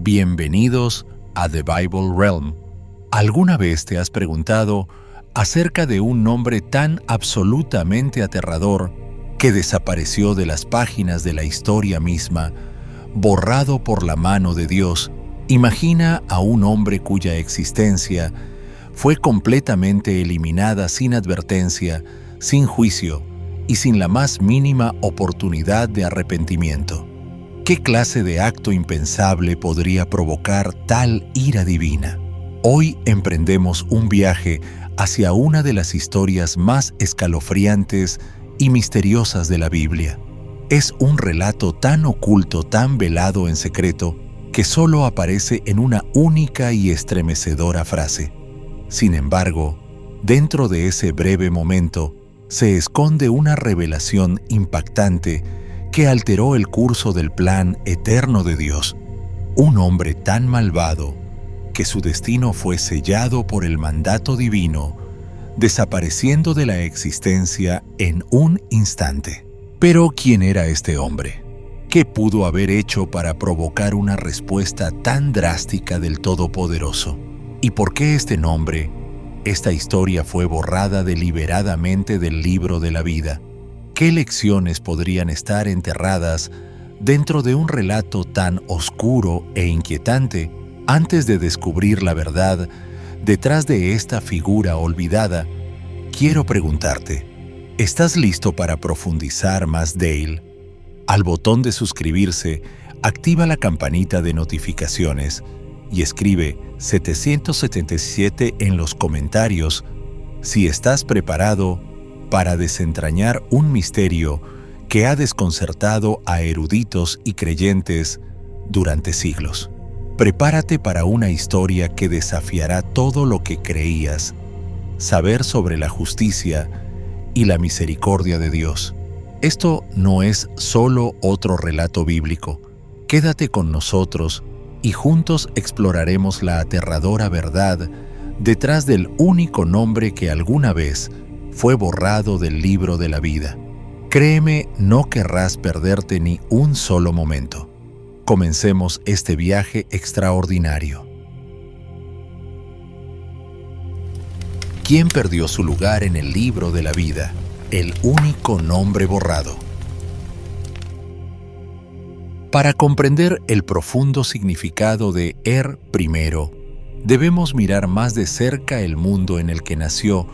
Bienvenidos a The Bible Realm. ¿Alguna vez te has preguntado acerca de un nombre tan absolutamente aterrador que desapareció de las páginas de la historia misma, borrado por la mano de Dios? Imagina a un hombre cuya existencia fue completamente eliminada sin advertencia, sin juicio y sin la más mínima oportunidad de arrepentimiento. ¿Qué clase de acto impensable podría provocar tal ira divina? Hoy emprendemos un viaje hacia una de las historias más escalofriantes y misteriosas de la Biblia. Es un relato tan oculto, tan velado en secreto, que solo aparece en una única y estremecedora frase. Sin embargo, dentro de ese breve momento, se esconde una revelación impactante que alteró el curso del plan eterno de Dios. Un hombre tan malvado que su destino fue sellado por el mandato divino, desapareciendo de la existencia en un instante. Pero ¿quién era este hombre? ¿Qué pudo haber hecho para provocar una respuesta tan drástica del Todopoderoso? ¿Y por qué este nombre, esta historia fue borrada deliberadamente del libro de la vida? ¿Qué lecciones podrían estar enterradas dentro de un relato tan oscuro e inquietante? Antes de descubrir la verdad detrás de esta figura olvidada, quiero preguntarte, ¿estás listo para profundizar más de él? Al botón de suscribirse, activa la campanita de notificaciones y escribe 777 en los comentarios si estás preparado para desentrañar un misterio que ha desconcertado a eruditos y creyentes durante siglos. Prepárate para una historia que desafiará todo lo que creías saber sobre la justicia y la misericordia de Dios. Esto no es solo otro relato bíblico. Quédate con nosotros y juntos exploraremos la aterradora verdad detrás del único nombre que alguna vez fue borrado del libro de la vida. Créeme, no querrás perderte ni un solo momento. Comencemos este viaje extraordinario. ¿Quién perdió su lugar en el libro de la vida? El único nombre borrado. Para comprender el profundo significado de primero, debemos mirar más de cerca el mundo en el que nació,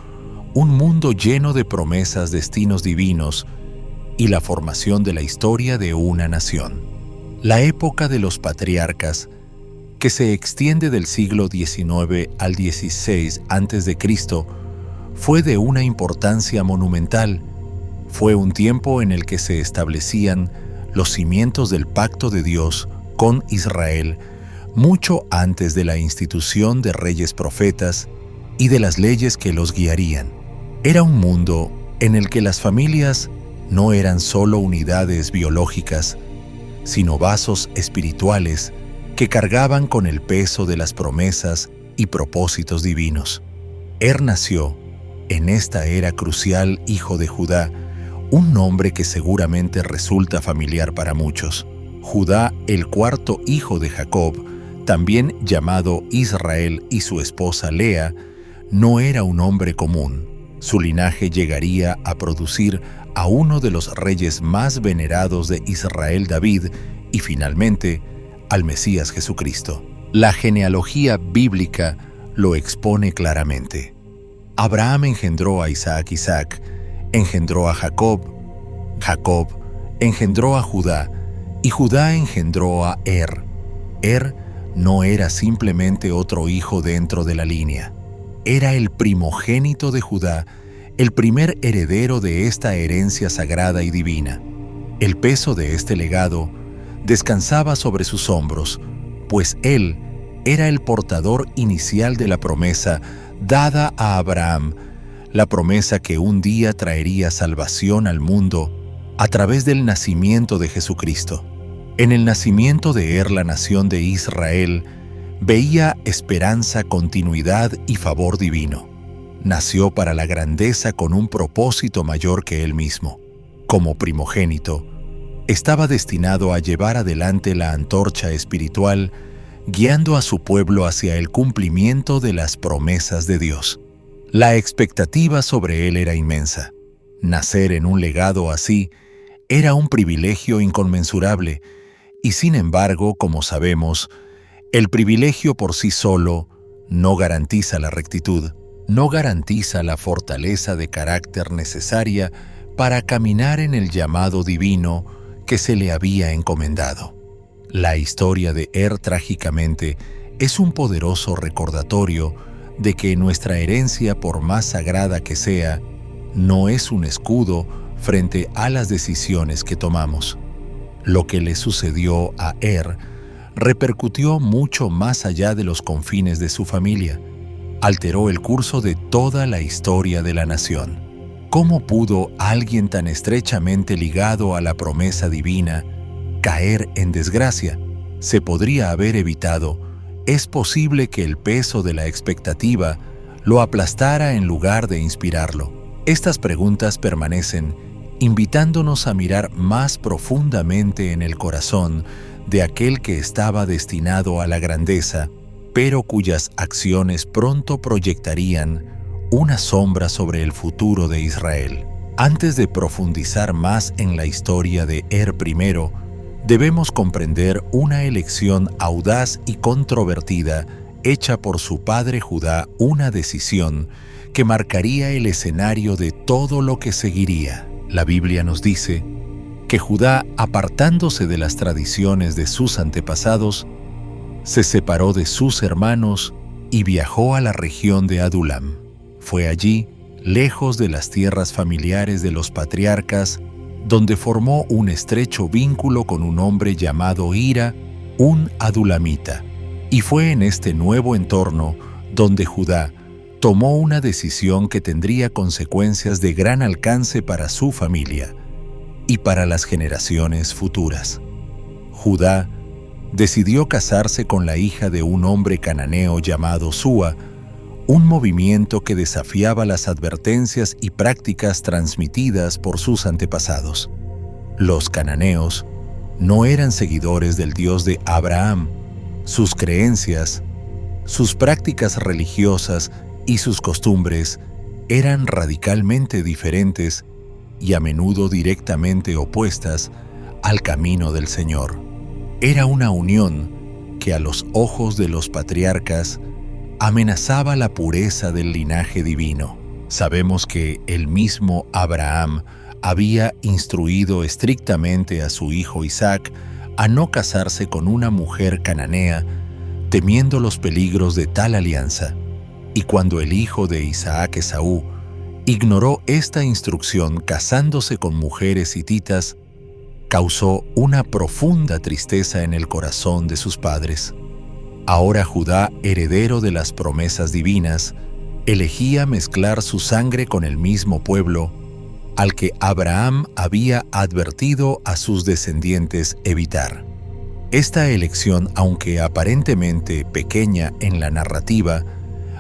un mundo lleno de promesas, destinos divinos y la formación de la historia de una nación. La época de los patriarcas, que se extiende del siglo XIX al XVI a.C., fue de una importancia monumental. Fue un tiempo en el que se establecían los cimientos del pacto de Dios con Israel, mucho antes de la institución de reyes profetas y de las leyes que los guiarían. Era un mundo en el que las familias no eran solo unidades biológicas, sino vasos espirituales que cargaban con el peso de las promesas y propósitos divinos. Nació, en esta era crucial, hijo de Judá, un nombre que seguramente resulta familiar para muchos. Judá, el cuarto hijo de Jacob, también llamado Israel, y su esposa Lea, no era un hombre común. Su linaje llegaría a producir a uno de los reyes más venerados de Israel, David, y finalmente al Mesías Jesucristo. La genealogía bíblica lo expone claramente. Abraham engendró a Isaac, Isaac engendró a Jacob, Jacob engendró a Judá, y Judá engendró a no era simplemente otro hijo dentro de la línea. Era el primogénito de Judá, el primer heredero de esta herencia sagrada y divina. El peso de este legado descansaba sobre sus hombros, pues él era el portador inicial de la promesa dada a Abraham, la promesa que un día traería salvación al mundo a través del nacimiento de Jesucristo. En el nacimiento de la nación de Israel, veía esperanza, continuidad y favor divino. Nació para la grandeza con un propósito mayor que él mismo. Como primogénito, estaba destinado a llevar adelante la antorcha espiritual guiando a su pueblo hacia el cumplimiento de las promesas de Dios. La expectativa sobre él era inmensa. Nacer en un legado así era un privilegio inconmensurable, y sin embargo, como sabemos, el privilegio por sí solo no garantiza la rectitud, no garantiza la fortaleza de carácter necesaria para caminar en el llamado divino que se le había encomendado. La historia de trágicamente, es un poderoso recordatorio de que nuestra herencia, por más sagrada que sea, no es un escudo frente a las decisiones que tomamos. Lo que le sucedió a repercutió mucho más allá de los confines de su familia. Alteró el curso de toda la historia de la nación. ¿Cómo pudo alguien tan estrechamente ligado a la promesa divina caer en desgracia? Se podría haber evitado. Es posible que el peso de la expectativa lo aplastara en lugar de inspirarlo. Estas preguntas permanecen, invitándonos a mirar más profundamente en el corazón de aquel que estaba destinado a la grandeza, pero cuyas acciones pronto proyectarían una sombra sobre el futuro de Israel. Antes de profundizar más en la historia de primero, debemos comprender una elección audaz y controvertida hecha por su padre Judá, una decisión que marcaría el escenario de todo lo que seguiría. La Biblia nos dice que Judá, apartándose de las tradiciones de sus antepasados, se separó de sus hermanos y viajó a la región de Adulam. Fue allí, lejos de las tierras familiares de los patriarcas, donde formó un estrecho vínculo con un hombre llamado Hira, un adulamita. Y fue en este nuevo entorno donde Judá tomó una decisión que tendría consecuencias de gran alcance para su familia y para las generaciones futuras. Judá decidió casarse con la hija de un hombre cananeo llamado Súa, un movimiento que desafiaba las advertencias y prácticas transmitidas por sus antepasados. Los cananeos no eran seguidores del Dios de Abraham. Sus creencias, sus prácticas religiosas y sus costumbres eran radicalmente diferentes y a menudo directamente opuestas al camino del Señor. Era una unión que a los ojos de los patriarcas amenazaba la pureza del linaje divino. Sabemos que el mismo Abraham había instruido estrictamente a su hijo Isaac a no casarse con una mujer cananea, temiendo los peligros de tal alianza. Y cuando el hijo de Isaac, Esaú, ignoró esta instrucción casándose con mujeres hititas, causó una profunda tristeza en el corazón de sus padres. Ahora Judá, heredero de las promesas divinas, elegía mezclar su sangre con el mismo pueblo al que Abraham había advertido a sus descendientes evitar. Esta elección, aunque aparentemente pequeña en la narrativa,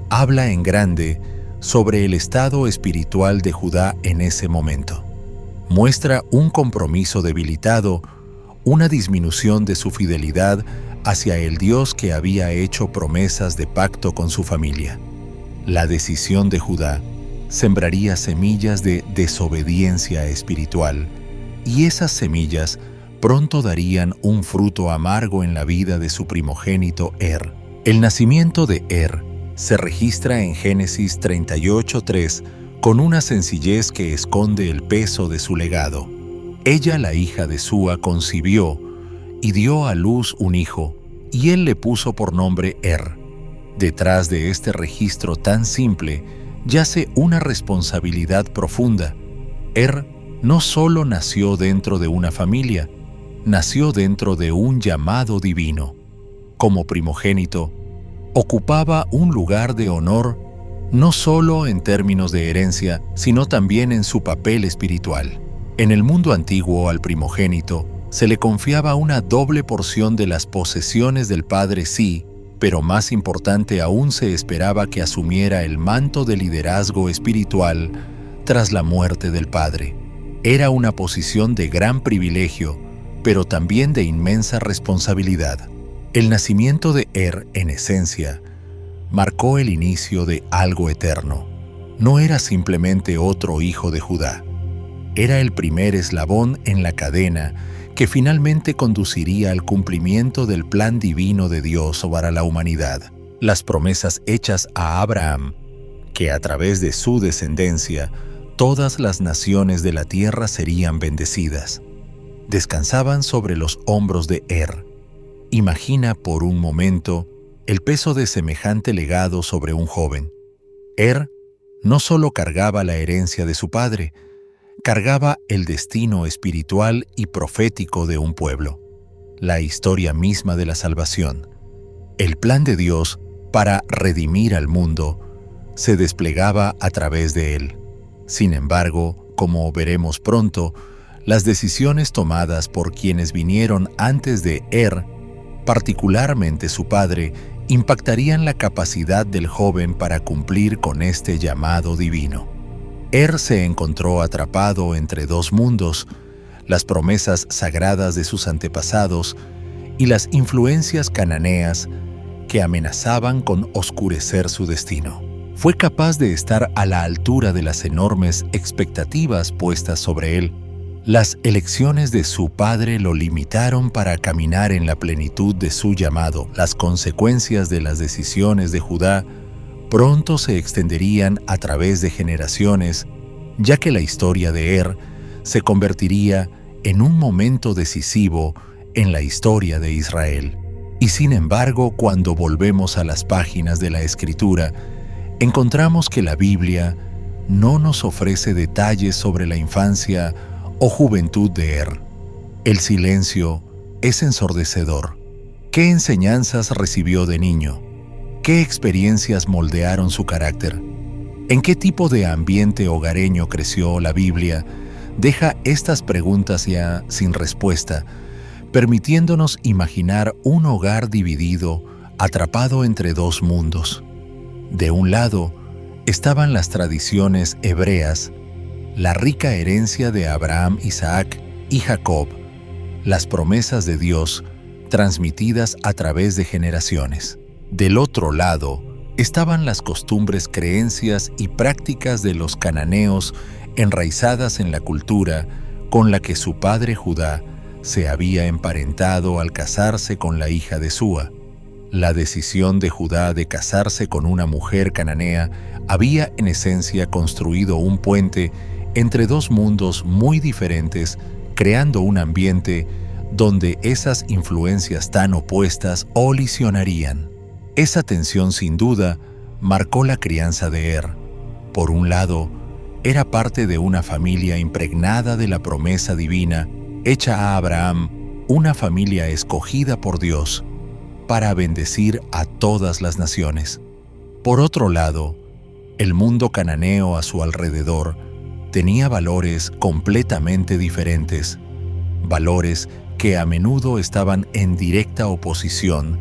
habla en grande sobre el estado espiritual de Judá en ese momento. Muestra un compromiso debilitado, una disminución de su fidelidad hacia el Dios que había hecho promesas de pacto con su familia. La decisión de Judá sembraría semillas de desobediencia espiritual, y esas semillas pronto darían un fruto amargo en la vida de su primogénito El nacimiento de se registra en Génesis 38:3 con una sencillez que esconde el peso de su legado. Ella, la hija de Súa, concibió y dio a luz un hijo, y él le puso por nombre Detrás de este registro tan simple yace una responsabilidad profunda. No solo nació dentro de una familia, nació dentro de un llamado divino. Como primogénito, ocupaba un lugar de honor no solo en términos de herencia, sino también en su papel espiritual. En el mundo antiguo, al primogénito se le confiaba una doble porción de las posesiones del padre, sí, pero más importante aún, se esperaba que asumiera el manto de liderazgo espiritual tras la muerte del padre. Era una posición de gran privilegio, pero también de inmensa responsabilidad. El nacimiento de en esencia, marcó el inicio de algo eterno. No era simplemente otro hijo de Judá. Era el primer eslabón en la cadena que finalmente conduciría al cumplimiento del plan divino de Dios para la humanidad. Las promesas hechas a Abraham, que a través de su descendencia todas las naciones de la tierra serían bendecidas, descansaban sobre los hombros de Imagina por un momento el peso de semejante legado sobre un joven. No solo cargaba la herencia de su padre, cargaba el destino espiritual y profético de un pueblo, la historia misma de la salvación. El plan de Dios para redimir al mundo se desplegaba a través de él. Sin embargo, como veremos pronto, las decisiones tomadas por quienes vinieron antes de particularmente su padre, impactarían la capacidad del joven para cumplir con este llamado divino. Se encontró atrapado entre dos mundos, las promesas sagradas de sus antepasados y las influencias cananeas que amenazaban con oscurecer su destino. Fue capaz de estar a la altura de las enormes expectativas puestas sobre él. Las elecciones de su padre lo limitaron para caminar en la plenitud de su llamado. Las consecuencias de las decisiones de Judá pronto se extenderían a través de generaciones, ya que la historia de se convertiría en un momento decisivo en la historia de Israel. Y sin embargo, cuando volvemos a las páginas de la Escritura, encontramos que la Biblia no nos ofrece detalles sobre la infancia o juventud de El silencio es ensordecedor. ¿Qué enseñanzas recibió de niño? ¿Qué experiencias moldearon su carácter? ¿En qué tipo de ambiente hogareño creció? La Biblia deja estas preguntas ya sin respuesta, permitiéndonos imaginar un hogar dividido, atrapado entre dos mundos. De un lado estaban las tradiciones hebreas, la rica herencia de Abraham, Isaac y Jacob, las promesas de Dios transmitidas a través de generaciones. Del otro lado estaban las costumbres, creencias y prácticas de los cananeos enraizadas en la cultura con la que su padre Judá se había emparentado al casarse con la hija de Súa. La decisión de Judá de casarse con una mujer cananea había en esencia construido un puente entre dos mundos muy diferentes, creando un ambiente donde esas influencias tan opuestas colisionarían. Esa tensión sin duda marcó la crianza de Por un lado, era parte de una familia impregnada de la promesa divina hecha a Abraham, una familia escogida por Dios para bendecir a todas las naciones. Por otro lado, el mundo cananeo a su alrededor tenía valores completamente diferentes, valores que a menudo estaban en directa oposición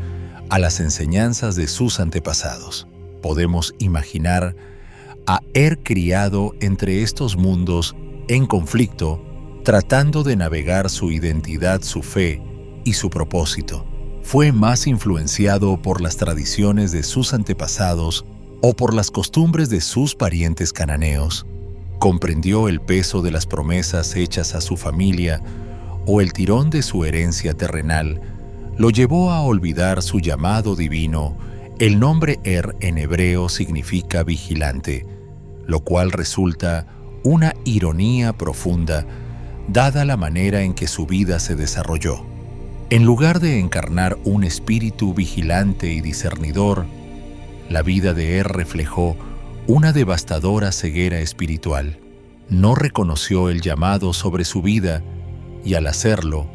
a las enseñanzas de sus antepasados. Podemos imaginar a criado entre estos mundos en conflicto, tratando de navegar su identidad, su fe y su propósito. Fue más influenciado por las tradiciones de sus antepasados o por las costumbres de sus parientes cananeos. Comprendió el peso de las promesas hechas a su familia o el tirón de su herencia terrenal lo llevó a olvidar su llamado divino. El nombre en hebreo significa vigilante, lo cual resulta una ironía profunda dada la manera en que su vida se desarrolló. En lugar de encarnar un espíritu vigilante y discernidor, la vida de reflejó una devastadora ceguera espiritual. No reconoció el llamado sobre su vida y al hacerlo,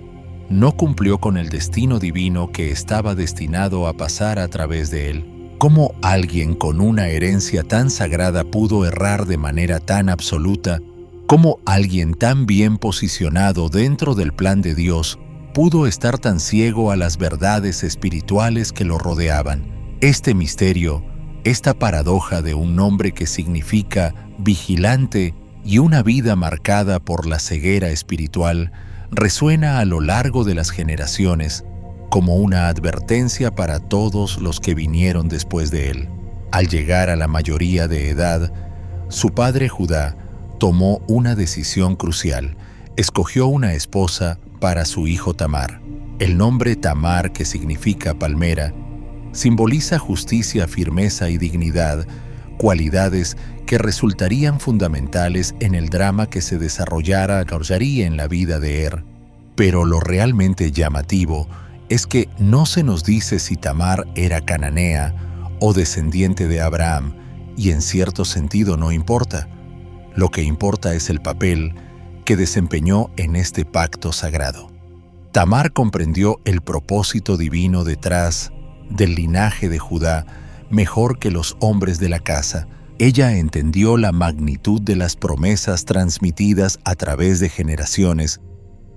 no cumplió con el destino divino que estaba destinado a pasar a través de él. ¿Cómo alguien con una herencia tan sagrada pudo errar de manera tan absoluta? ¿Cómo alguien tan bien posicionado dentro del plan de Dios pudo estar tan ciego a las verdades espirituales que lo rodeaban? Este misterio, esta paradoja de un nombre que significa vigilante y una vida marcada por la ceguera espiritual, resuena a lo largo de las generaciones como una advertencia para todos los que vinieron después de él. Al llegar a la mayoría de edad, su padre Judá tomó una decisión crucial. Escogió una esposa para su hijo Tamar. El nombre Tamar, que significa palmera, simboliza justicia, firmeza y dignidad, cualidades que resultarían fundamentales en el drama que se desarrollaría en la vida de Er. Pero lo realmente llamativo es que no se nos dice si Tamar era cananea o descendiente de Abraham, y en cierto sentido no importa. Lo que importa es el papel que desempeñó en este pacto sagrado. Tamar comprendió el propósito divino detrás del linaje de Judá mejor que los hombres de la casa. Ella entendió la magnitud de las promesas transmitidas a través de generaciones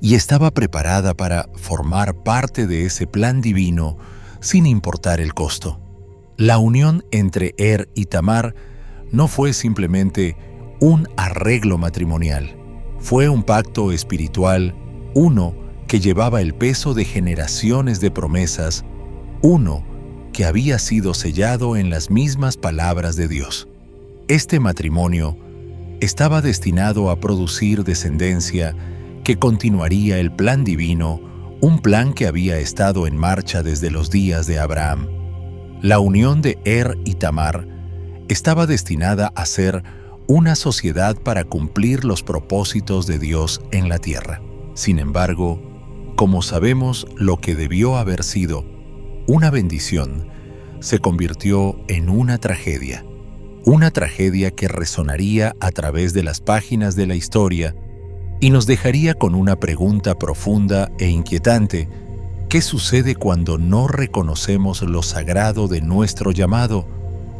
y estaba preparada para formar parte de ese plan divino sin importar el costo. La unión entre Er y Tamar no fue simplemente un arreglo matrimonial, fue un pacto espiritual, uno que llevaba el peso de generaciones de promesas, uno que había sido sellado en las mismas palabras de Dios. Este matrimonio estaba destinado a producir descendencia que continuaría el plan divino, un plan que había estado en marcha desde los días de Abraham. La unión de Er y Tamar estaba destinada a ser una sociedad para cumplir los propósitos de Dios en la tierra. Sin embargo, como sabemos, lo que debió haber sido una bendición se convirtió en una tragedia que resonaría a través de las páginas de la historia y nos dejaría con una pregunta profunda e inquietante: ¿qué sucede cuando no reconocemos lo sagrado de nuestro llamado?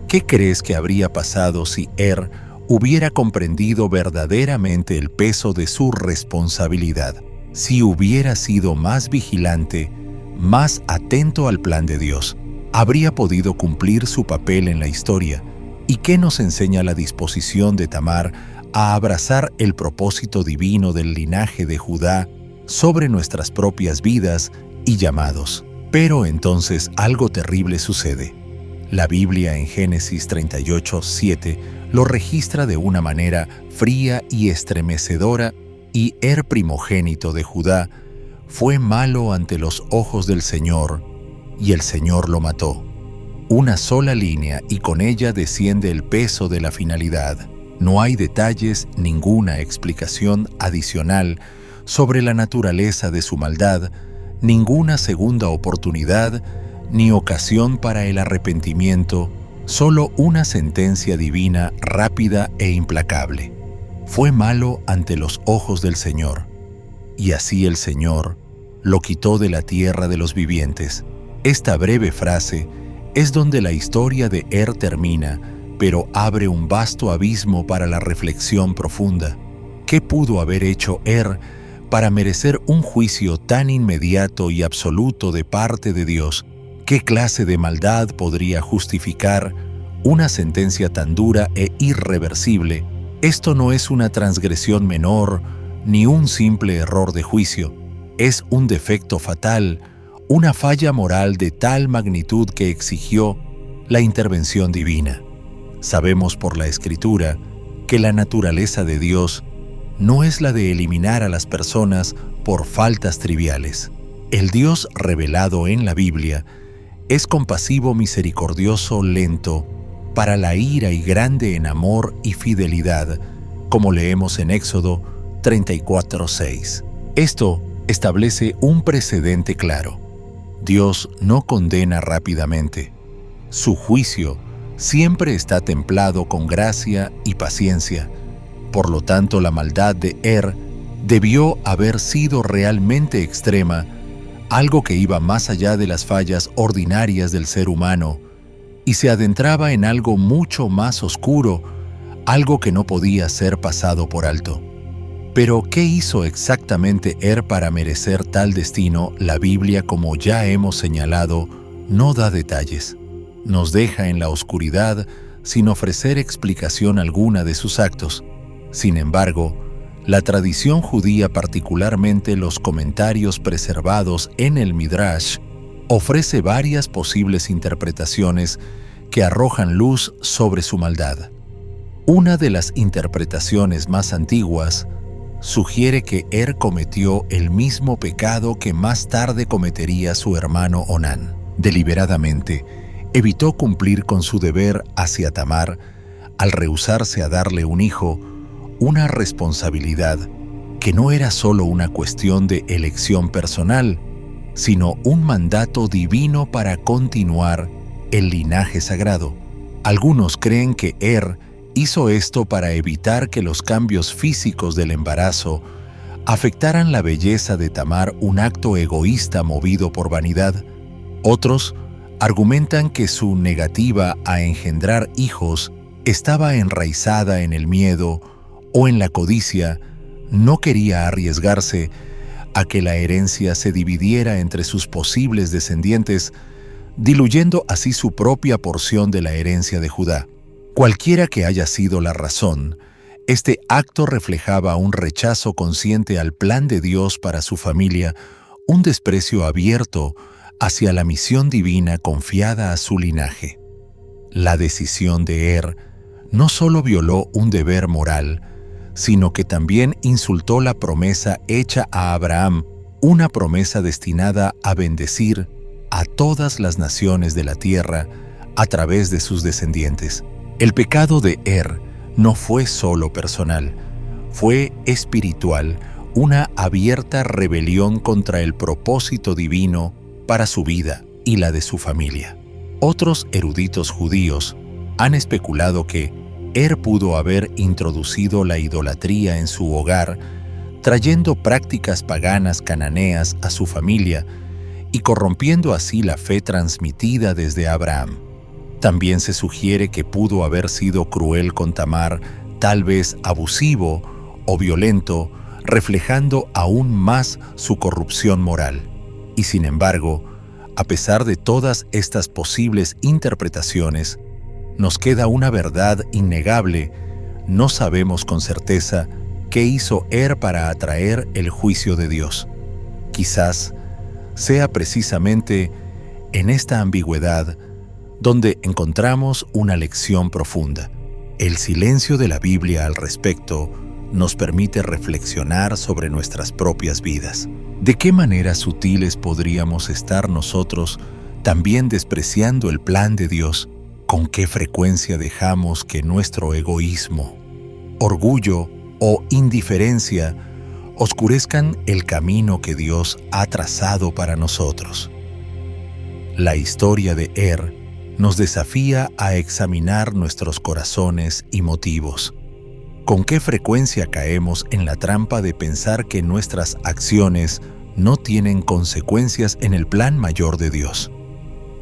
¿Qué crees que habría pasado si Er hubiera comprendido verdaderamente el peso de su responsabilidad? Si hubiera sido más vigilante, más atento al plan de Dios, habría podido cumplir su papel en la historia. ¿Y qué nos enseña la disposición de Tamar a abrazar el propósito divino del linaje de Judá sobre nuestras propias vidas y llamados? Pero entonces algo terrible sucede. La Biblia en Génesis 38:7 lo registra de una manera fría y estremecedora, y Er, primogénito de Judá, fue malo ante los ojos del Señor, y el Señor lo mató. Una sola línea y con ella desciende el peso de la finalidad. No hay detalles, ninguna explicación adicional sobre la naturaleza de su maldad, ninguna segunda oportunidad, ni ocasión para el arrepentimiento, solo una sentencia divina rápida e implacable. Fue malo ante los ojos del Señor, y así el Señor lo quitó de la tierra de los vivientes. Esta breve frase es donde la historia de Er termina, pero abre un vasto abismo para la reflexión profunda. ¿Qué pudo haber hecho Er para merecer un juicio tan inmediato y absoluto de parte de Dios? ¿Qué clase de maldad podría justificar una sentencia tan dura e irreversible? Esto no es una transgresión menor ni un simple error de juicio. Es un defecto fatal, una falla moral de tal magnitud que exigió la intervención divina. Sabemos por la Escritura que la naturaleza de Dios no es la de eliminar a las personas por faltas triviales. El Dios revelado en la Biblia es compasivo, misericordioso, lento para la ira y grande en amor y fidelidad, como leemos en Éxodo 34:6. Esto establece un precedente claro. Dios no condena rápidamente. Su juicio siempre está templado con gracia y paciencia. Por lo tanto, la maldad de Er debió haber sido realmente extrema, algo que iba más allá de las fallas ordinarias del ser humano y se adentraba en algo mucho más oscuro, algo que no podía ser pasado por alto. Pero, ¿qué hizo exactamente Er para merecer tal destino? La Biblia, como ya hemos señalado, no da detalles. Nos deja en la oscuridad sin ofrecer explicación alguna de sus actos. Sin embargo, la tradición judía, particularmente los comentarios preservados en el Midrash, ofrece varias posibles interpretaciones que arrojan luz sobre su maldad. Una de las interpretaciones más antiguas sugiere que cometió el mismo pecado que más tarde cometería su hermano Onán. Deliberadamente, evitó cumplir con su deber hacia Tamar al rehusarse a darle un hijo, una responsabilidad que no era solo una cuestión de elección personal, sino un mandato divino para continuar el linaje sagrado. Algunos creen que hizo esto para evitar que los cambios físicos del embarazo afectaran la belleza de Tamar, un acto egoísta movido por vanidad. Otros argumentan que su negativa a engendrar hijos estaba enraizada en el miedo o en la codicia. No quería arriesgarse a que la herencia se dividiera entre sus posibles descendientes, diluyendo así su propia porción de la herencia de Judá. Cualquiera que haya sido la razón, este acto reflejaba un rechazo consciente al plan de Dios para su familia, un desprecio abierto hacia la misión divina confiada a su linaje. La decisión de no solo violó un deber moral, sino que también insultó la promesa hecha a Abraham, una promesa destinada a bendecir a todas las naciones de la tierra a través de sus descendientes. El pecado de no fue solo personal, fue espiritual, una abierta rebelión contra el propósito divino para su vida y la de su familia. Otros eruditos judíos han especulado que pudo haber introducido la idolatría en su hogar, trayendo prácticas paganas cananeas a su familia y corrompiendo así la fe transmitida desde Abraham. También se sugiere que pudo haber sido cruel con Tamar, tal vez abusivo o violento, reflejando aún más su corrupción moral. Y sin embargo, a pesar de todas estas posibles interpretaciones, nos queda una verdad innegable. No sabemos con certeza qué hizo para atraer el juicio de Dios. Quizás sea precisamente en esta ambigüedad donde encontramos una lección profunda. El silencio de la Biblia al respecto nos permite reflexionar sobre nuestras propias vidas. ¿De qué maneras sutiles podríamos estar nosotros también despreciando el plan de Dios? ¿Con qué frecuencia dejamos que nuestro egoísmo, orgullo o indiferencia oscurezcan el camino que Dios ha trazado para nosotros? La historia de nos desafía a examinar nuestros corazones y motivos. ¿Con qué frecuencia caemos en la trampa de pensar que nuestras acciones no tienen consecuencias en el plan mayor de Dios?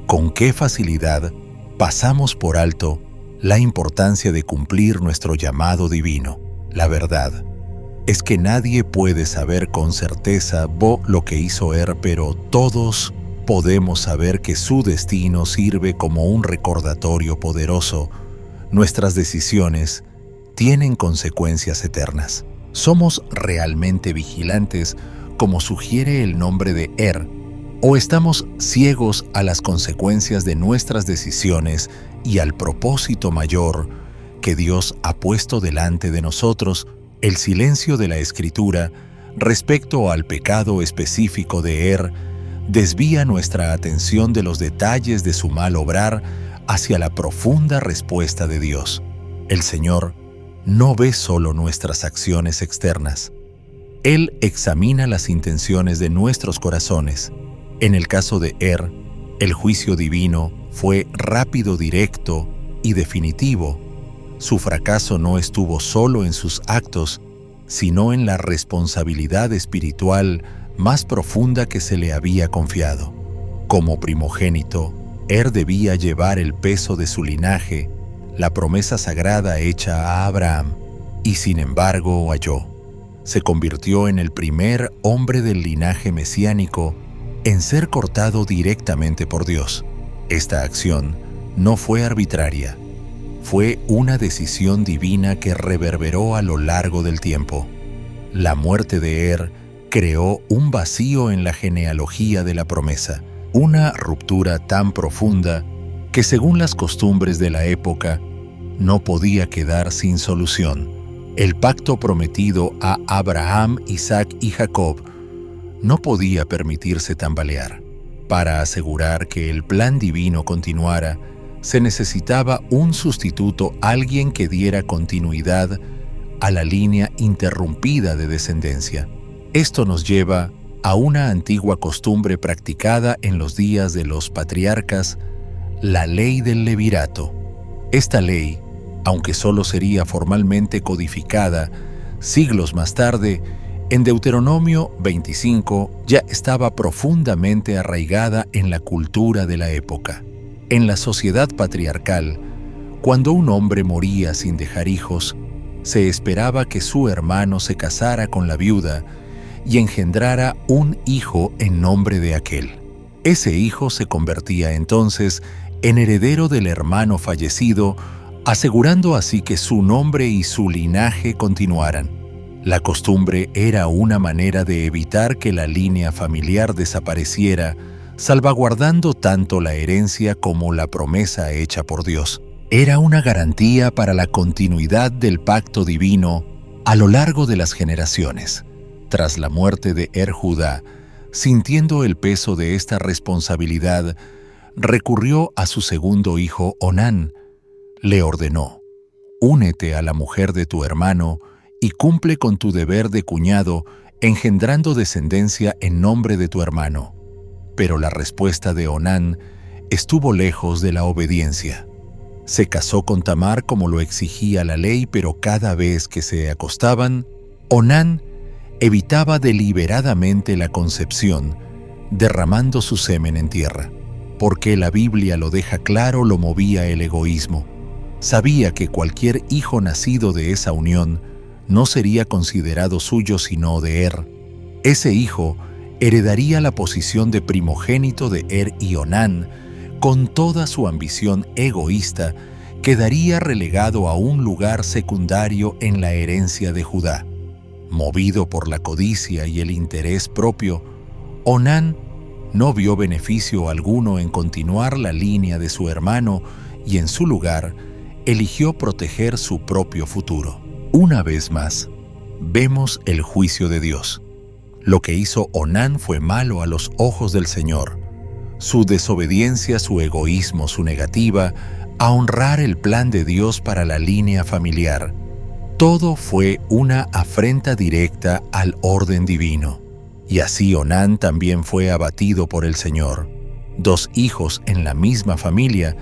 ¿Con qué facilidad pasamos por alto la importancia de cumplir nuestro llamado divino? La verdad es que nadie puede saber con certeza lo que hizo pero todos podemos saber que su destino sirve como un recordatorio poderoso. Nuestras decisiones tienen consecuencias eternas. ¿Somos realmente vigilantes, como sugiere el nombre de o estamos ciegos a las consecuencias de nuestras decisiones y al propósito mayor que Dios ha puesto delante de nosotros? El silencio de la Escritura respecto al pecado específico de desvía nuestra atención de los detalles de su mal obrar hacia la profunda respuesta de Dios. El Señor no ve solo nuestras acciones externas. Él examina las intenciones de nuestros corazones. En el caso de el juicio divino fue rápido, directo y definitivo. Su fracaso no estuvo solo en sus actos, sino en la responsabilidad espiritual más profunda que se le había confiado. Como primogénito, debía llevar el peso de su linaje, la promesa sagrada hecha a Abraham, y sin embargo halló. Se convirtió en el primer hombre del linaje mesiánico en ser cortado directamente por Dios. Esta acción no fue arbitraria, fue una decisión divina que reverberó a lo largo del tiempo. La muerte de creó un vacío en la genealogía de la promesa. una ruptura tan profunda que, según las costumbres de la época, no podía quedar sin solución. El pacto prometido a Abraham, Isaac y Jacob no podía permitirse tambalear. Para asegurar que el plan divino continuara, se necesitaba un sustituto, alguien que diera continuidad a la línea interrumpida de descendencia. Esto nos lleva a una antigua costumbre practicada en los días de los patriarcas, la ley del levirato. Esta ley, aunque solo sería formalmente codificada siglos más tarde, en Deuteronomio 25 ya estaba profundamente arraigada en la cultura de la época. En la sociedad patriarcal, cuando un hombre moría sin dejar hijos, se esperaba que su hermano se casara con la viuda y engendrara un hijo en nombre de aquel. Ese hijo se convertía entonces en heredero del hermano fallecido, asegurando así que su nombre y su linaje continuaran. La costumbre era una manera de evitar que la línea familiar desapareciera, salvaguardando tanto la herencia como la promesa hecha por Dios. Era una garantía para la continuidad del pacto divino a lo largo de las generaciones. Tras la muerte de Judá, sintiendo el peso de esta responsabilidad, recurrió a su segundo hijo Onán. Le ordenó: «Únete a la mujer de tu hermano y cumple con tu deber de cuñado, engendrando descendencia en nombre de tu hermano». Pero la respuesta de Onán estuvo lejos de la obediencia. Se casó con Tamar como lo exigía la ley, pero cada vez que se acostaban, Onán evitaba deliberadamente la concepción, derramando su semen en tierra. Porque la Biblia lo deja claro, lo movía el egoísmo. Sabía que cualquier hijo nacido de esa unión no sería considerado suyo sino de Ese hijo heredaría la posición de primogénito de y Onán. Con toda su ambición egoísta, quedaría relegado a un lugar secundario en la herencia de Judá. Movido por la codicia y el interés propio, Onán no vio beneficio alguno en continuar la línea de su hermano y en su lugar eligió proteger su propio futuro. Una vez más, vemos el juicio de Dios. Lo que hizo Onán fue malo a los ojos del Señor. Su desobediencia, su egoísmo, su negativa a honrar el plan de Dios para la línea familiar, todo fue una afrenta directa al orden divino. Y así Onán también fue abatido por el Señor. 2 hijos en la misma familia,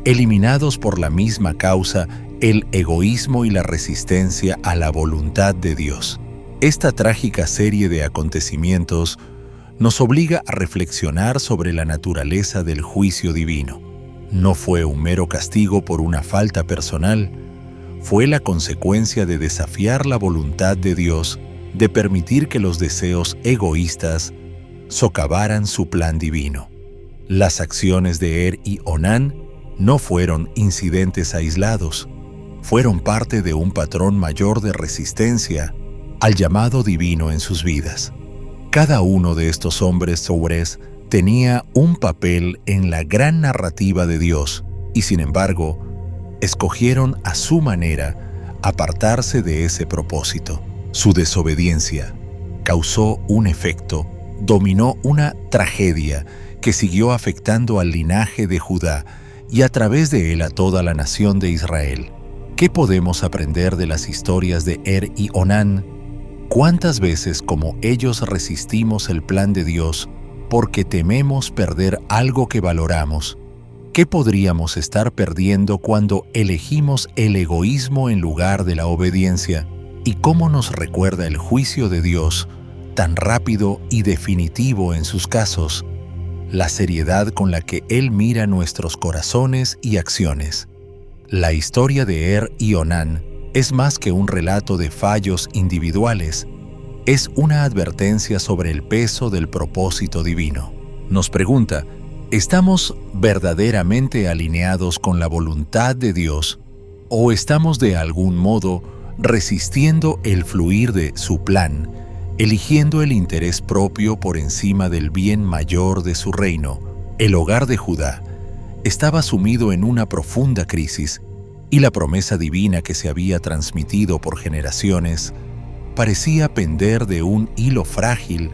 eliminados por la misma causa, el egoísmo y la resistencia a la voluntad de Dios. Esta trágica serie de acontecimientos nos obliga a reflexionar sobre la naturaleza del juicio divino. No fue un mero castigo por una falta personal, fue la consecuencia de desafiar la voluntad de Dios, de permitir que los deseos egoístas socavaran su plan divino. Las acciones de y Onán no fueron incidentes aislados, fueron parte de un patrón mayor de resistencia al llamado divino en sus vidas. Cada uno de estos hombres sobres tenía un papel en la gran narrativa de Dios y, sin embargo, escogieron a su manera apartarse de ese propósito. Su desobediencia causó un efecto, dominó una tragedia que siguió afectando al linaje de Judá y a través de él a toda la nación de Israel. ¿Qué podemos aprender de las historias de y Onán? ¿Cuántas veces como ellos resistimos el plan de Dios porque tememos perder algo que valoramos? ¿Qué podríamos estar perdiendo cuando elegimos el egoísmo en lugar de la obediencia? ¿Y cómo nos recuerda el juicio de Dios, tan rápido y definitivo en sus casos, la seriedad con la que Él mira nuestros corazones y acciones? La historia de y Onán es más que un relato de fallos individuales, es una advertencia sobre el peso del propósito divino. Nos pregunta, ¿estamos verdaderamente alineados con la voluntad de Dios o estamos de algún modo resistiendo el fluir de su plan, eligiendo el interés propio por encima del bien mayor de su reino? El hogar de Judá estaba sumido en una profunda crisis y la promesa divina que se había transmitido por generaciones parecía pender de un hilo frágil,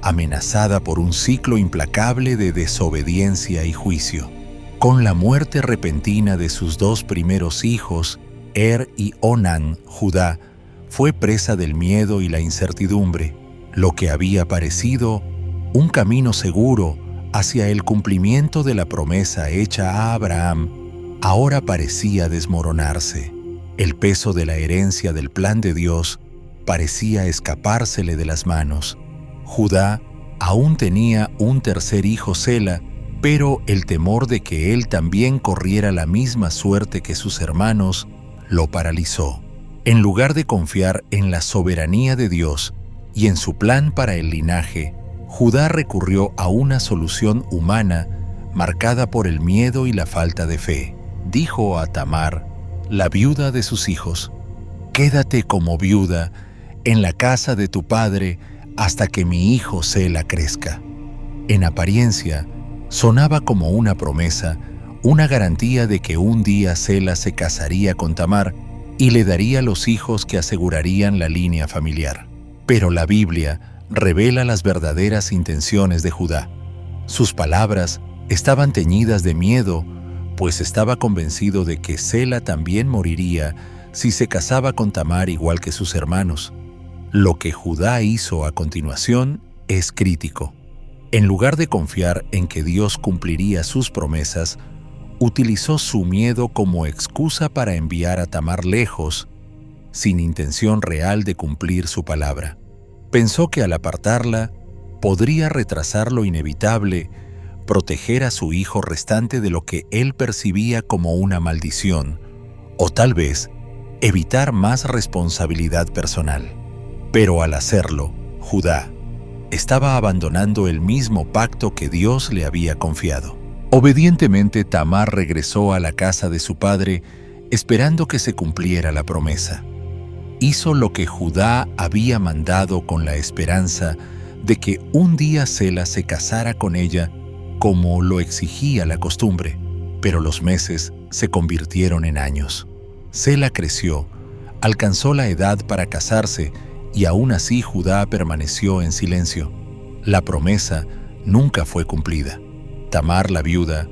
amenazada por un ciclo implacable de desobediencia y juicio. Con la muerte repentina de sus dos primeros hijos, y Onán, Judá fue presa del miedo y la incertidumbre. Lo que había parecido un camino seguro hacia el cumplimiento de la promesa hecha a Abraham, ahora parecía desmoronarse. El peso de la herencia del plan de Dios parecía escapársele de las manos. Judá aún tenía un tercer hijo, Sela, pero el temor de que él también corriera la misma suerte que sus hermanos lo paralizó. En lugar de confiar en la soberanía de Dios y en su plan para el linaje, Judá recurrió a una solución humana marcada por el miedo y la falta de fe. Dijo a Tamar, la viuda de sus hijos: «Quédate como viuda en la casa de tu padre hasta que mi hijo Sela crezca». En apariencia, sonaba como una promesa, una garantía de que un día Sela se casaría con Tamar y le daría los hijos que asegurarían la línea familiar. Pero la Biblia revela las verdaderas intenciones de Judá. Sus palabras estaban teñidas de miedo, pues estaba convencido de que Sela también moriría si se casaba con Tamar igual que sus hermanos. Lo que Judá hizo a continuación es crítico. En lugar de confiar en que Dios cumpliría sus promesas, utilizó su miedo como excusa para enviar a Tamar lejos, sin intención real de cumplir su palabra. Pensó que al apartarla, podría retrasar lo inevitable, proteger a su hijo restante de lo que él percibía como una maldición, o tal vez evitar más responsabilidad personal. Pero al hacerlo, Judá estaba abandonando el mismo pacto que Dios le había confiado. Obedientemente, Tamar regresó a la casa de su padre, esperando que se cumpliera la promesa. Hizo lo que Judá había mandado con la esperanza de que un día Sela se casara con ella como lo exigía la costumbre, pero los meses se convirtieron en años. Sela creció, alcanzó la edad para casarse y aún así Judá permaneció en silencio. La promesa nunca fue cumplida. Tamar, la viuda,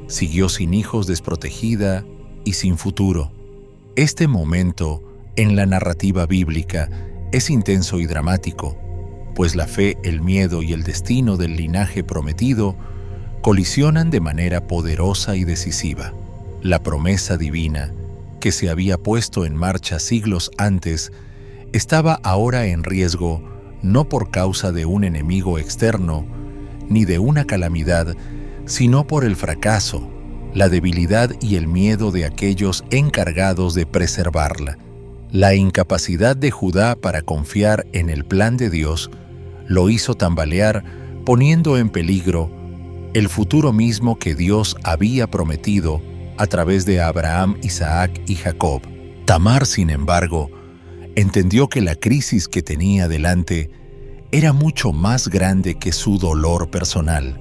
siguió sin hijos, desprotegida y sin futuro. Este momento en la narrativa bíblica es intenso y dramático, pues la fe, el miedo y el destino del linaje prometido colisionan de manera poderosa y decisiva. La promesa divina, que se había puesto en marcha siglos antes, estaba ahora en riesgo no por causa de un enemigo externo ni de una calamidad, sino por el fracaso, la debilidad y el miedo de aquellos encargados de preservarla. La incapacidad de Judá para confiar en el plan de Dios lo hizo tambalear, poniendo en peligro el futuro mismo que Dios había prometido a través de Abraham, Isaac y Jacob. Tamar, sin embargo, entendió que la crisis que tenía delante era mucho más grande que su dolor personal.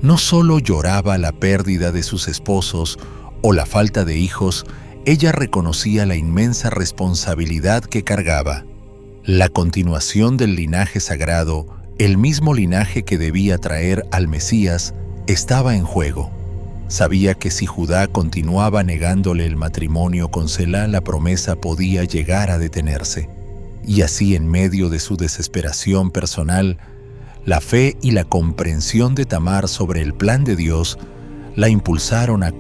No solo lloraba la pérdida de sus esposos o la falta de hijos, ella reconocía la inmensa responsabilidad que cargaba. La continuación del linaje sagrado, el mismo linaje que debía traer al Mesías, estaba en juego. Sabía que si Judá continuaba negándole el matrimonio con Selá, la promesa podía llegar a detenerse. Y así, en medio de su desesperación personal, la fe y la comprensión de Tamar sobre el plan de Dios la impulsaron a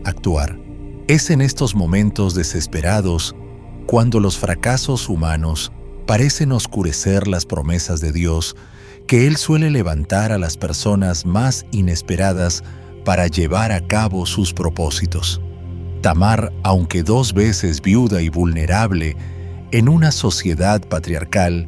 actuar. Es en estos momentos desesperados cuando los fracasos humanos parecen oscurecer las promesas de Dios, que Él suele levantar a las personas más inesperadas para llevar a cabo sus propósitos. Tamar, aunque 2 veces viuda y vulnerable en una sociedad patriarcal,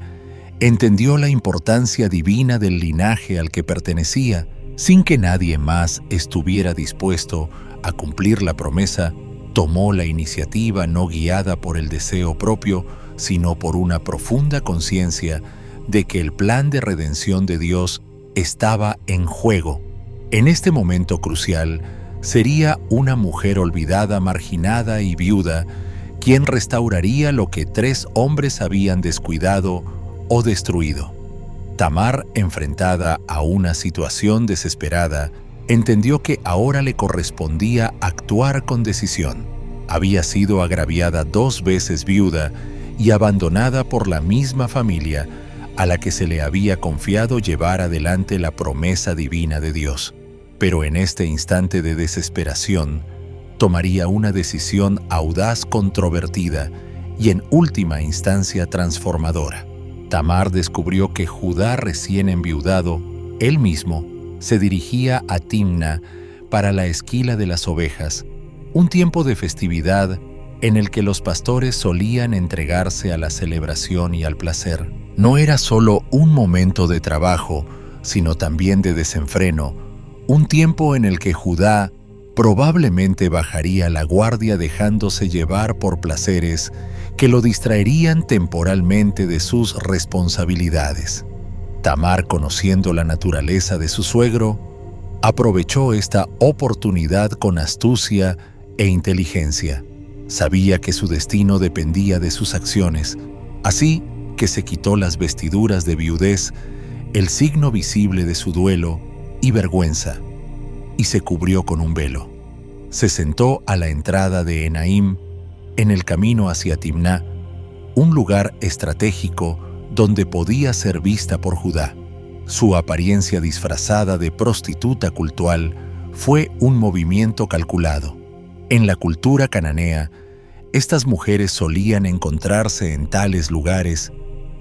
entendió la importancia divina del linaje al que pertenecía. Sin que nadie más estuviera dispuesto a cumplir la promesa, tomó la iniciativa no guiada por el deseo propio, sino por una profunda conciencia de que el plan de redención de Dios estaba en juego. En este momento crucial, sería una mujer olvidada, marginada y viuda quien restauraría lo que 3 hombres habían descuidado o destruido. Tamar, enfrentada a una situación desesperada, entendió que ahora le correspondía actuar con decisión. Había sido agraviada 2 veces viuda y abandonada por la misma familia a la que se le había confiado llevar adelante la promesa divina de Dios. Pero en este instante de desesperación, tomaría una decisión audaz, controvertida y en última instancia transformadora. Tamar descubrió que Judá, recién enviudado, él mismo, se dirigía a Timna para la esquila de las ovejas, un tiempo de festividad en el que los pastores solían entregarse a la celebración y al placer. No era solo un momento de trabajo, sino también de desenfreno, un tiempo en el que Judá probablemente bajaría la guardia dejándose llevar por placeres que lo distraerían temporalmente de sus responsabilidades. Tamar, conociendo la naturaleza de su suegro, aprovechó esta oportunidad con astucia e inteligencia. Sabía que su destino dependía de sus acciones, así que se quitó las vestiduras de viudez, el signo visible de su duelo y vergüenza, y se cubrió con un velo. Se sentó a la entrada de Enaim, en el camino hacia Timná, un lugar estratégico donde podía ser vista por Judá. Su apariencia disfrazada de prostituta cultual fue un movimiento calculado. En la cultura cananea, estas mujeres solían encontrarse en tales lugares,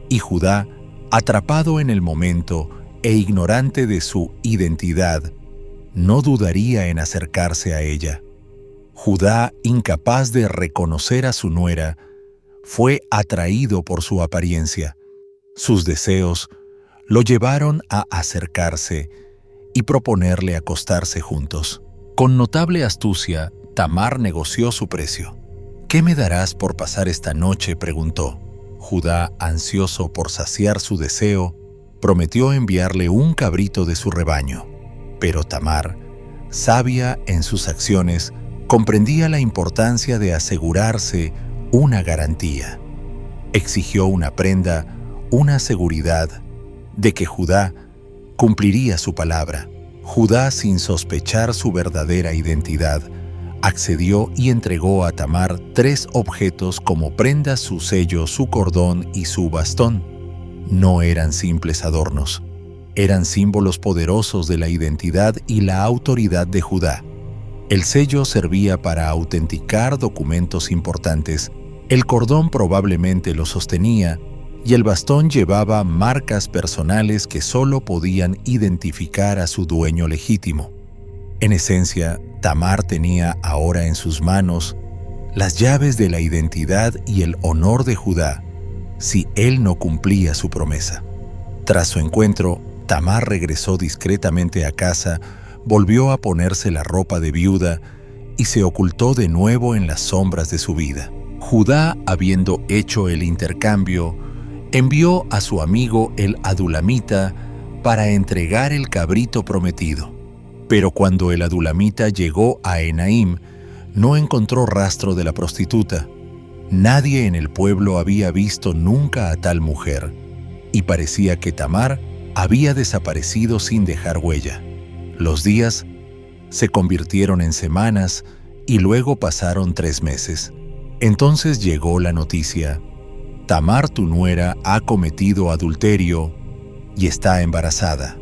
y Judá, atrapado en el momento e ignorante de su identidad, no dudaría en acercarse a ella. Judá, incapaz de reconocer a su nuera, fue atraído por su apariencia. Sus deseos lo llevaron a acercarse y proponerle acostarse juntos. Con notable astucia, Tamar negoció su precio. «¿Qué me darás por pasar esta noche?», preguntó. Judá, ansioso por saciar su deseo, prometió enviarle un cabrito de su rebaño. Pero Tamar, sabia en sus acciones, comprendía la importancia de asegurarse una garantía. Exigió una prenda, una seguridad de que Judá cumpliría su palabra. Judá, sin sospechar su verdadera identidad, accedió y entregó a Tamar 3 objetos como prenda: su sello, su cordón y su bastón. No eran simples adornos, eran símbolos poderosos de la identidad y la autoridad de Judá. El sello servía para autenticar documentos importantes, el cordón probablemente lo sostenía, y el bastón llevaba marcas personales que solo podían identificar a su dueño legítimo. En esencia, Tamar tenía ahora en sus manos las llaves de la identidad y el honor de Judá, si él no cumplía su promesa. Tras su encuentro, Tamar regresó discretamente a casa, volvió a ponerse la ropa de viuda y se ocultó de nuevo en las sombras de su vida. Judá, habiendo hecho el intercambio, envió a su amigo el adulamita para entregar el cabrito prometido. Pero cuando el adulamita llegó a Enaim, no encontró rastro de la prostituta. Nadie en el pueblo había visto nunca a tal mujer, y parecía que Tamar había desaparecido sin dejar huella. Los días se convirtieron en semanas y luego pasaron 3 meses. Entonces llegó la noticia: Tamar, tu nuera, ha cometido adulterio y está embarazada.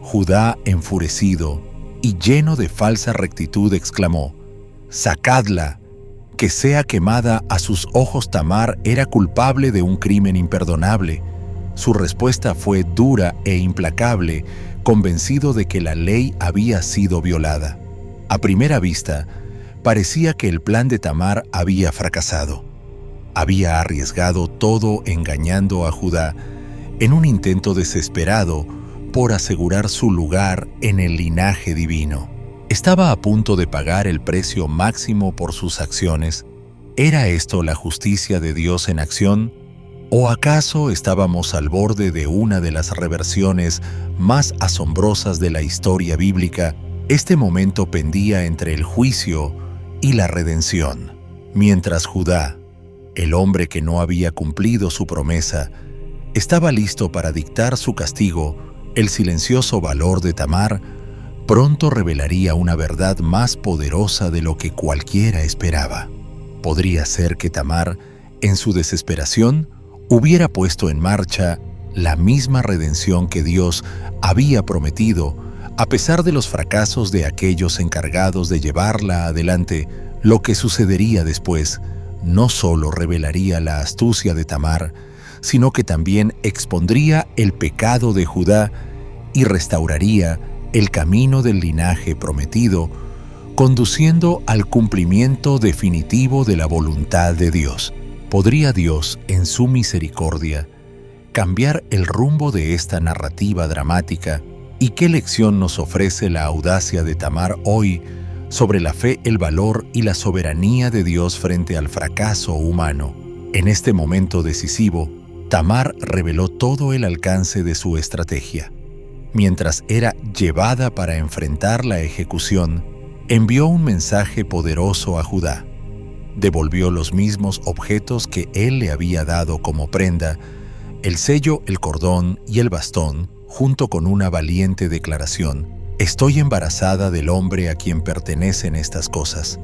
Judá, enfurecido y lleno de falsa rectitud, exclamó: «¡Sacadla! Que sea quemada». A sus ojos Tamar era culpable de un crimen imperdonable. Su respuesta fue dura e implacable, convencido de que la ley había sido violada. A primera vista, parecía que el plan de Tamar había fracasado. Había arriesgado todo engañando a Judá en un intento desesperado por asegurar su lugar en el linaje divino. Estaba a punto de pagar el precio máximo por sus acciones. ¿Era esto la justicia de Dios en acción? ¿O acaso estábamos al borde de una de las reversiones más asombrosas de la historia bíblica, Este momento pendía entre el juicio y la redención. Mientras Judá, el hombre que no había cumplido su promesa, estaba listo para dictar su castigo, el silencioso valor de Tamar pronto revelaría una verdad más poderosa de lo que cualquiera esperaba. Podría ser que Tamar, en su desesperación, hubiera puesto en marcha la misma redención que Dios había prometido, a pesar de los fracasos de aquellos encargados de llevarla adelante. Lo que sucedería después no solo revelaría la astucia de Tamar, sino que también expondría el pecado de Judá y restauraría el camino del linaje prometido, conduciendo al cumplimiento definitivo de la voluntad de Dios. ¿Podría Dios, en su misericordia, cambiar el rumbo de esta narrativa dramática? ¿Y qué lección nos ofrece la audacia de Tamar hoy sobre la fe, el valor y la soberanía de Dios frente al fracaso humano? En este momento decisivo, Tamar reveló todo el alcance de su estrategia. Mientras era llevada para enfrentar la ejecución, envió un mensaje poderoso a Judá. Devolvió los mismos objetos que él le había dado como prenda, el sello, el cordón y el bastón, junto con una valiente declaración: «Estoy embarazada del hombre a quien pertenecen estas cosas.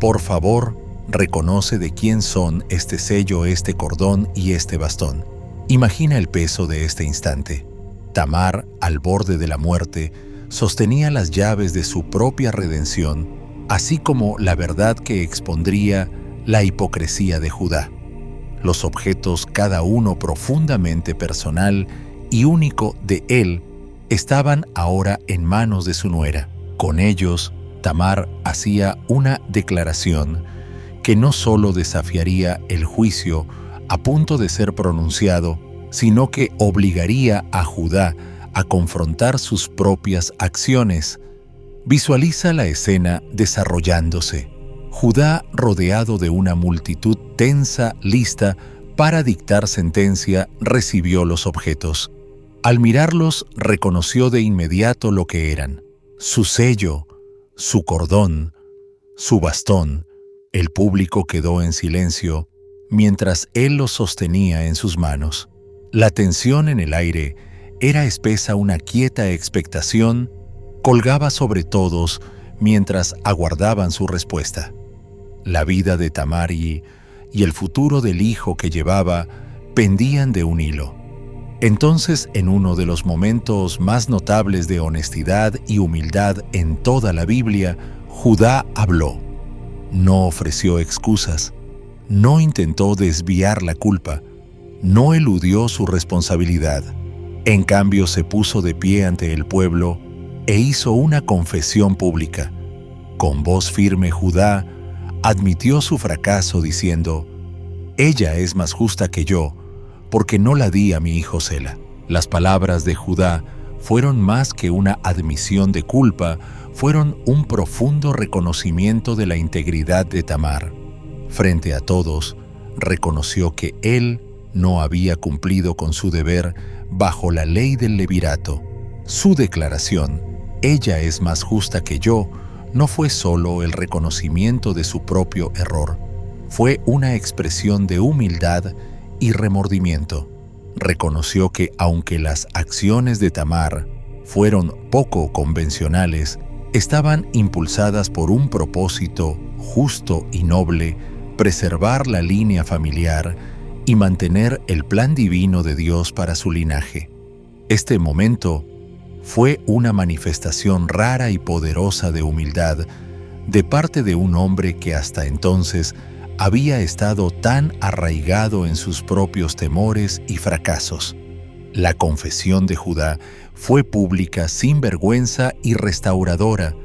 Por favor, reconoce de quién son este sello, este cordón y este bastón». Imagina el peso de este instante. Tamar, al borde de la muerte, sostenía las llaves de su propia redención, así como la verdad que expondría la hipocresía de Judá. Los objetos, cada uno profundamente personal y único de él, estaban ahora en manos de su nuera. Con ellos, Tamar hacía una declaración que no solo desafiaría el juicio a punto de ser pronunciado, sino que obligaría a Judá a confrontar sus propias acciones. Visualiza la escena desarrollándose. Judá, rodeado de una multitud tensa, lista para dictar sentencia, recibió los objetos. Al mirarlos, reconoció de inmediato lo que eran: su sello, su cordón, su bastón. El público quedó en silencio mientras él los sostenía en sus manos. La tensión en el aire era espesa, una quieta expectación colgaba sobre todos mientras aguardaban su respuesta. La vida de Tamar y el futuro del hijo que llevaba pendían de un hilo. Entonces, en uno de los momentos más notables de honestidad y humildad en toda la Biblia, Judá habló. No ofreció excusas, no intentó desviar la culpa, no eludió su responsabilidad. En cambio, se puso de pie ante el pueblo e hizo una confesión pública. Con voz firme, Judá admitió su fracaso diciendo: «Ella es más justa que yo, porque no la di a mi hijo Sela». Las palabras de Judá fueron más que una admisión de culpa, fueron un profundo reconocimiento de la integridad de Tamar. Frente a todos, reconoció que él no había cumplido con su deber bajo la ley del levirato. Su declaración, «Ella es más justa que yo», no fue solo el reconocimiento de su propio error, fue una expresión de humildad y remordimiento. Reconoció que aunque las acciones de Tamar fueron poco convencionales, estaban impulsadas por un propósito justo y noble: preservar la línea familiar y mantener el plan divino de Dios para su linaje. Este momento fue una manifestación rara y poderosa de humildad de parte de un hombre que hasta entonces había estado tan arraigado en sus propios temores y fracasos. La confesión de Judá fue pública, sin vergüenza y restauradora.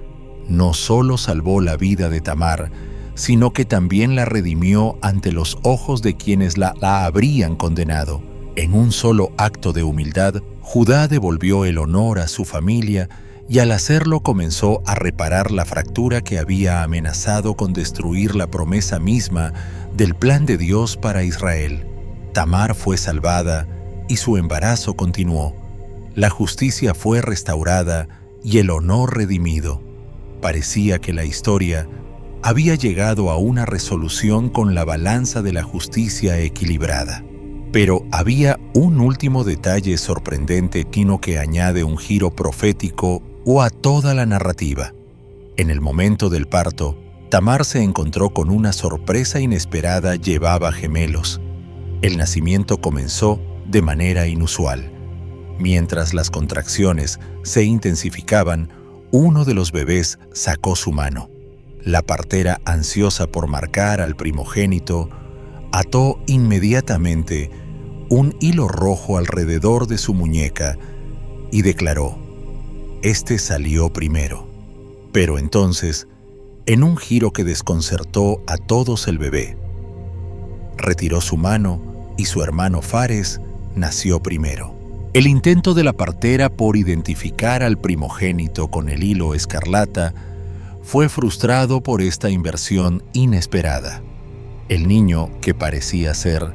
No solo salvó la vida de Tamar, sino que también la redimió ante los ojos de quienes la habrían condenado. En un solo acto de humildad, Judá devolvió el honor a su familia y al hacerlo comenzó a reparar la fractura que había amenazado con destruir la promesa misma del plan de Dios para Israel. Tamar fue salvada y su embarazo continuó. La justicia fue restaurada y el honor redimido. Parecía que la historia había llegado a una resolución con la balanza de la justicia equilibrada. Pero había un último detalle sorprendente que añade un giro profético a toda la narrativa. En el momento del parto, Tamar se encontró con una sorpresa inesperada: llevaba gemelos. El nacimiento comenzó de manera inusual. Mientras las contracciones se intensificaban, uno de los bebés sacó su mano. La partera, ansiosa por marcar al primogénito, ató inmediatamente un hilo rojo alrededor de su muñeca y declaró: «Este salió primero». Pero entonces, en un giro que desconcertó a todos, el bebé retiró su mano y su hermano Fares nació primero. El intento de la partera por identificar al primogénito con el hilo escarlata fue frustrado por esta inversión inesperada. El niño, que parecía ser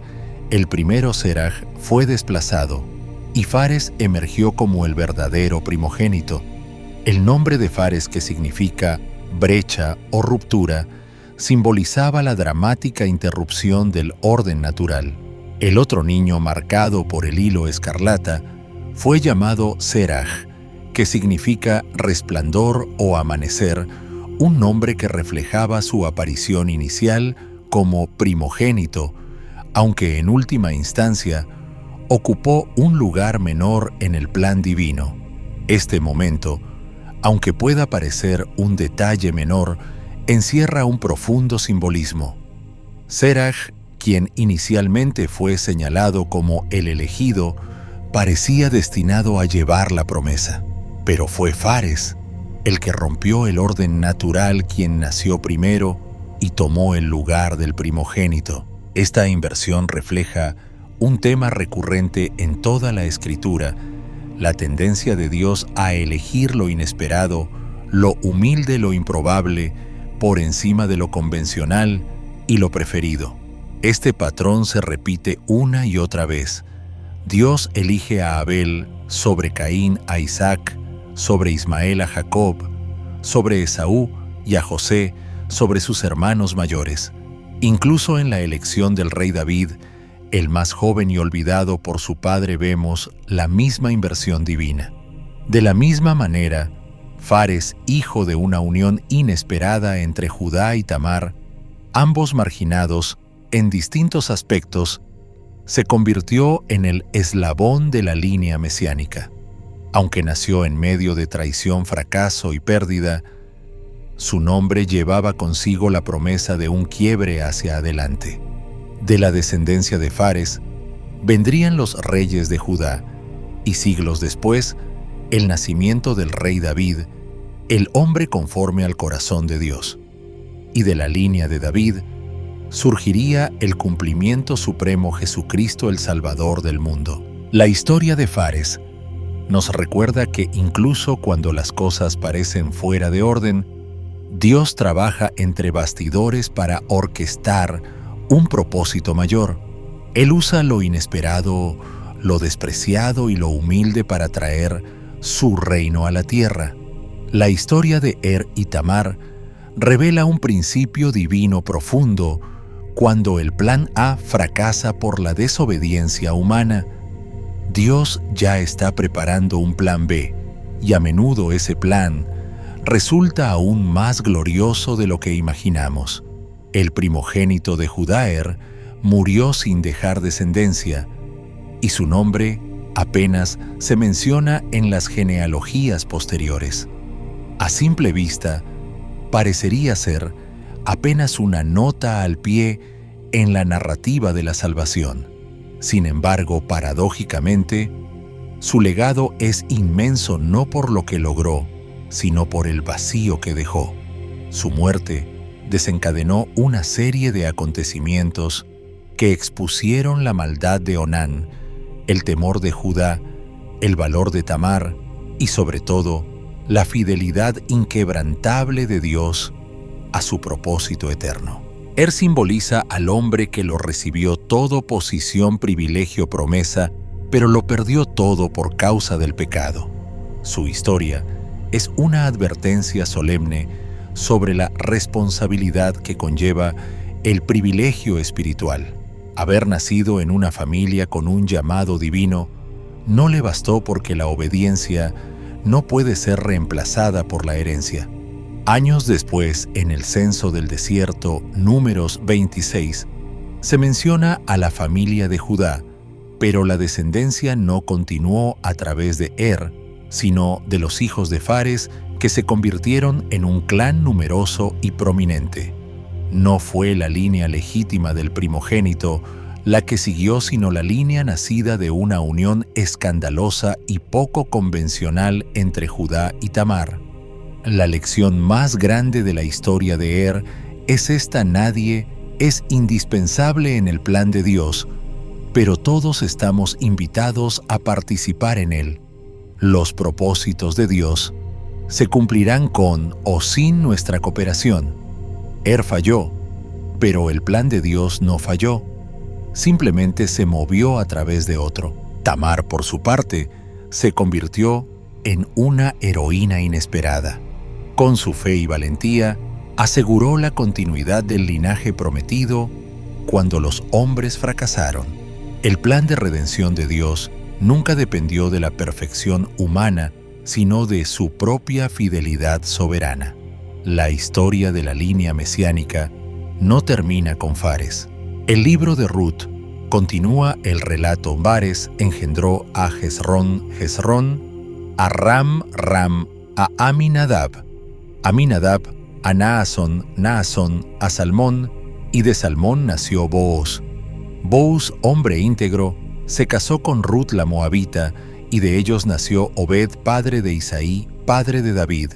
el primero Seraj, fue desplazado y Fares emergió como el verdadero primogénito. El nombre de Fares, que significa brecha o ruptura, simbolizaba la dramática interrupción del orden natural. El otro niño, marcado por el hilo escarlata, fue llamado Seraj, que significa resplandor o amanecer, un nombre que reflejaba su aparición inicial como primogénito, aunque en última instancia ocupó un lugar menor en el plan divino. Este momento, aunque pueda parecer un detalle menor, encierra un profundo simbolismo. Seraj, quien inicialmente fue señalado como el elegido, parecía destinado a llevar la promesa. Pero fue Fares, el que rompió el orden natural, quien nació primero y tomó el lugar del primogénito. Esta inversión refleja un tema recurrente en toda la Escritura: la tendencia de Dios a elegir lo inesperado, lo humilde, lo improbable, por encima de lo convencional y lo preferido. Este patrón se repite una y otra vez. Dios elige a Abel sobre Caín, a Isaac sobre Ismael, a Jacob sobre Esaú y a José sobre sus hermanos mayores. Incluso en la elección del rey David, el más joven y olvidado por su padre, vemos la misma inversión divina. De la misma manera, Fares, hijo de una unión inesperada entre Judá y Tamar, ambos marginados en distintos aspectos, se convirtió en el eslabón de la línea mesiánica. Aunque nació en medio de traición, fracaso y pérdida, su nombre llevaba consigo la promesa de un quiebre hacia adelante. De la descendencia de Fares vendrían los reyes de Judá, y siglos después, el nacimiento del rey David, el hombre conforme al corazón de Dios. Y de la línea de David surgiría el cumplimiento supremo: Jesucristo, el Salvador del mundo. La historia de Fares nos recuerda que incluso cuando las cosas parecen fuera de orden, Dios trabaja entre bastidores para orquestar un propósito mayor. Él usa lo inesperado, lo despreciado y lo humilde para traer su reino a la tierra. La historia de y Tamar revela un principio divino profundo. Cuando el plan A fracasa por la desobediencia humana, Dios ya está preparando un plan B, y a menudo ese plan resulta aún más glorioso de lo que imaginamos. El primogénito de Judá murió sin dejar descendencia, y su nombre apenas se menciona en las genealogías posteriores. A simple vista, parecería ser apenas una nota al pie en la narrativa de la salvación. Sin embargo, paradójicamente, su legado es inmenso no por lo que logró, sino por el vacío que dejó. Su muerte desencadenó una serie de acontecimientos que expusieron la maldad de Onán, el temor de Judá, el valor de Tamar y, sobre todo, la fidelidad inquebrantable de Dios a su propósito eterno. Simboliza al hombre que lo recibió todo: posición, privilegio, promesa, pero lo perdió todo por causa del pecado. Su historia es una advertencia solemne sobre la responsabilidad que conlleva el privilegio espiritual. Haber nacido en una familia con un llamado divino no le bastó porque la obediencia no puede ser reemplazada por la herencia. Años después, en el censo del desierto, Números 26, se menciona a la familia de Judá, pero la descendencia no continuó a través de sino de los hijos de Fares, que se convirtieron en un clan numeroso y prominente. No fue la línea legítima del primogénito la que siguió, sino la línea nacida de una unión escandalosa y poco convencional entre Judá y Tamar. La lección más grande de la historia de es esta: nadie es indispensable en el plan de Dios, pero todos estamos invitados a participar en él. Los propósitos de Dios se cumplirán con o sin nuestra cooperación. Falló, pero el plan de Dios no falló. Simplemente se movió a través de otro. Tamar, por su parte, se convirtió en una heroína inesperada. Con su fe y valentía, aseguró la continuidad del linaje prometido cuando los hombres fracasaron. El plan de redención de Dios nunca dependió de la perfección humana, sino de su propia fidelidad soberana. La historia de la línea mesiánica no termina con Fares. El libro de Ruth continúa el relato. Fares engendró a Hezrón, a Ram, a Aminadab, a Naasón, a Salmón, y de Salmón nació Booz. Booz, hombre íntegro, se casó con Ruth la moabita, y de ellos nació Obed, padre de Isaí, padre de David.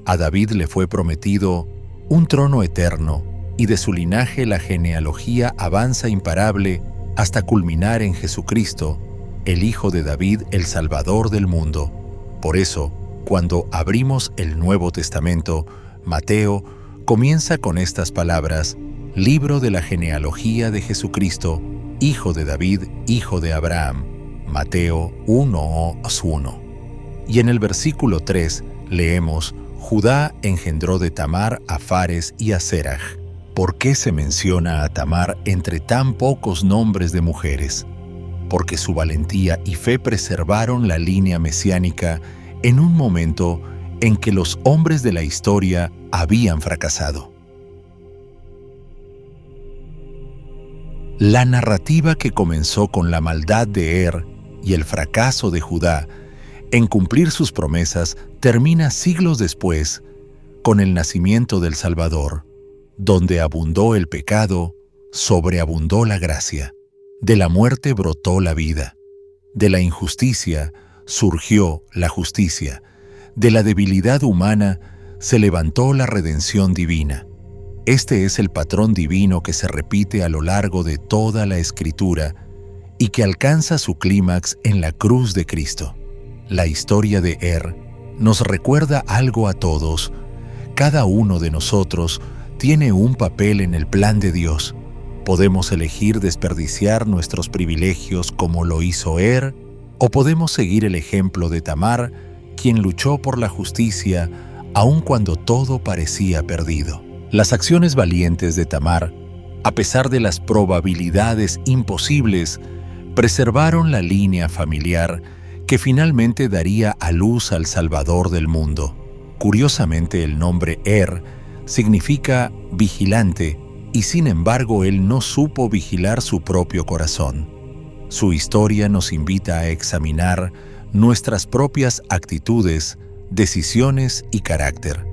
A David le fue prometido un trono eterno, y de su linaje la genealogía avanza imparable hasta culminar en Jesucristo, el Hijo de David, el Salvador del mundo. Por eso, cuando abrimos el Nuevo Testamento, Mateo comienza con estas palabras: libro de la genealogía de Jesucristo, hijo de David, hijo de Abraham. Mateo 1:1. Y en el versículo 3 leemos: Judá engendró de Tamar a Fares y a Zerach. ¿Por qué se menciona a Tamar entre tan pocos nombres de mujeres? Porque su valentía y fe preservaron la línea mesiánica en un momento en que los hombres de la historia habían fracasado. La narrativa que comenzó con la maldad de y el fracaso de Judá en cumplir sus promesas termina siglos después con el nacimiento del Salvador. Donde abundó el pecado, sobreabundó la gracia. De la muerte brotó la vida. De la injusticia surgió la justicia. De la debilidad humana se levantó la redención divina. Este es el patrón divino que se repite a lo largo de toda la Escritura y que alcanza su clímax en la cruz de Cristo. La historia de nos recuerda algo a todos. Cada uno de nosotros tiene un papel en el plan de Dios. Podemos elegir desperdiciar nuestros privilegios como lo hizo o podemos seguir el ejemplo de Tamar, quien luchó por la justicia aun cuando todo parecía perdido. Las acciones valientes de Tamar, a pesar de las probabilidades imposibles, preservaron la línea familiar que finalmente daría a luz al Salvador del mundo. Curiosamente, el nombre significa vigilante, y sin embargo él no supo vigilar su propio corazón. Su historia nos invita a examinar nuestras propias actitudes, decisiones y carácter.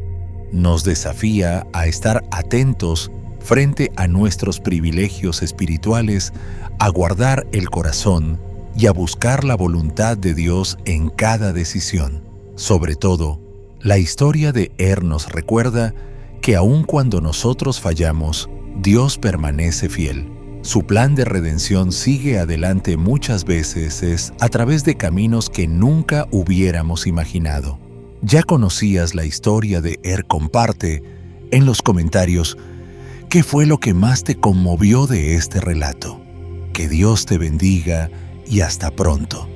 Nos desafía a estar atentos frente a nuestros privilegios espirituales, a guardar el corazón y a buscar la voluntad de Dios en cada decisión. Sobre todo, la historia de nos recuerda que aun cuando nosotros fallamos, Dios permanece fiel. Su plan de redención sigue adelante muchas veces a través de caminos que nunca hubiéramos imaginado. ¿Ya conocías la historia de Comparte en los comentarios qué fue lo que más te conmovió de este relato. Que Dios te bendiga y hasta pronto.